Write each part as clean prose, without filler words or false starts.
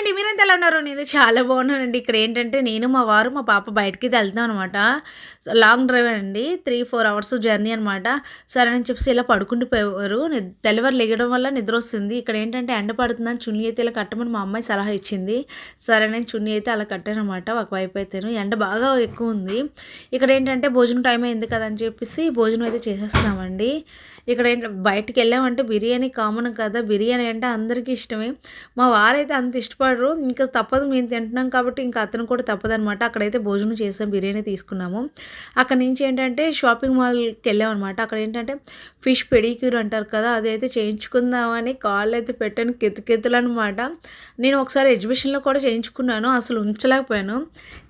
అండి. మీరెంత ఎలా ఉన్నారు? నేను చాలా బాగున్నానండి. ఇక్కడ ఏంటంటే నేను, మా వారు, మా పాప బయటికైతే వెళ్తున్నాం అనమాట. లాంగ్ డ్రైవ్ అండి. 3, 4 అవర్స్ జర్నీ అనమాట. సరే అని చెప్పేసి ఇలా పడుకుండిపోయారు. తెల్లవారు లెగడం వల్ల నిద్రొస్తుంది. ఇక్కడ ఏంటంటే ఎండ పడుతుందని చున్నీ అయితే ఇలా కట్టమని మా అమ్మాయి సలహా ఇచ్చింది. సరే నేను చున్నీ అయితే అలా కట్టాననమాట. ఒకవైపు అయితేను ఎండ బాగా ఎక్కువ ఉంది. ఇక్కడ ఏంటంటే భోజనం టైం అయింది కదా అని చెప్పేసి భోజనం అయితే చేసేస్తున్నామండి. ఇక్కడ బయటికి వెళ్ళామంటే బిర్యానీ కామన్ కదా, బిర్యానీ అంటే అందరికీ ఇష్టమే. మా వారైతే అంత ఇష్టపడరు. ఇంకా తప్పదు, మేము తింటున్నాం కాబట్టి ఇంకా అతను కూడా తప్పదనమాట. అక్కడైతే భోజనం చేసాం, బిర్యానీ తీసుకున్నాము. అక్కడ నుంచి ఏంటంటే షాపింగ్ మాల్కి వెళ్ళామన్నమాట. అక్కడ ఏంటంటే ఫిష్ పెడిక్యూర్ అంటారు కదా, అదైతే చేయించుకుందామని కాళ్ళు అయితే పెట్టాను, కెతుకెతులు అనమాట. నేను ఒకసారి ఎగ్జిబిషన్లో కూడా చేయించుకున్నాను, అసలు ఉంచలేకపోయాను.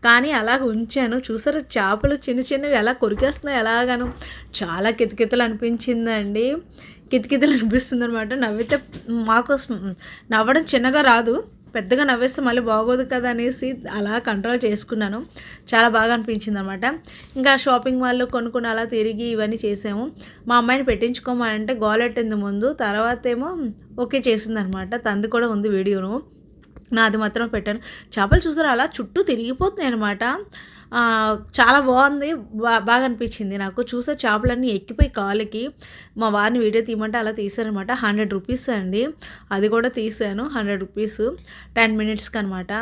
కానీ అలాగ ఉంచాను. చూసారు చేపలు చిన్న చిన్నవి ఎలా కొరికేస్తున్నాయి, ఎలాగాను చాలా కితకితలు అనిపించిందండి. కితకితలు అనిపిస్తుంది అనమాట. నవ్వితే మాకు నవ్వడం చిన్నగా రాదు, పెద్దగా నవ్వేస్తే మళ్ళీ బాగోదు కదా అనేసి అలా కంట్రోల్ చేసుకున్నాను. చాలా బాగా అనిపించింది అనమాట. ఇంకా షాపింగ్ మాల్లో కొనుక్కొని అలా తిరిగి ఇవన్నీ చేసాము. మా అమ్మాయిని పెట్టించుకోమంటే గోలెట్టింది ముందు, తర్వాత ఏమో ఓకే చేసిందనమాట. తంది కూడా ఉంది వీడియోను, నాది మాత్రం పెట్టాను. చేపలు చూసారు అలా చుట్టూ తిరిగిపోతున్నాయి అనమాట. చాలా బాగుంది, బాగా అనిపించింది నాకు. చూసే చేపలన్నీ ఎక్కిపోయి కాళ్ళకి. మా వారిని వీడియో తీయమంటే అలా తీసారనమాట. 100 రూపీస్ అండి, అది కూడా తీసాను. 100 రూపీస్ 10 మినిట్స్కి అనమాట.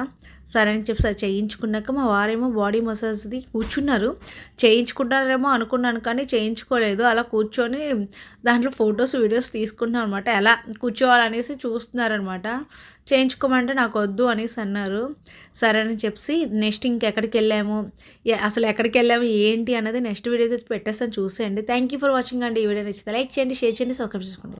సరే అని చెప్పి అది చేయించుకున్నాక మా వారేమో బాడీ మసాజ్ది కూర్చున్నారు. చేయించుకుంటారేమో అనుకున్నాను కానీ చేయించుకోలేదు. అలా కూర్చొని దాంట్లో ఫొటోస్ వీడియోస్ తీసుకుంటున్నాం అనమాట. ఎలా కూర్చోవాలనేసి చూస్తున్నారనమాట. చేయించుకోమంటే నాకు వద్దు అనేసి అన్నారు. సరే అని చెప్పి నెక్స్ట్ ఇంకెక్కడికి వెళ్ళాము, అసలు ఎక్కడికి వెళ్ళాము ఏంటి అన్నది నెక్స్ట్ వీడియో పెట్టేస్తాను, చూసేయండి. థ్యాంక్ యూ ఫర్ వాచింగ్ అండి. ఈ వీడియో నచ్చితే లైక్ చేయండి, షేర్ చేయండి, సబ్స్క్రైబ్ చేసుకోండి.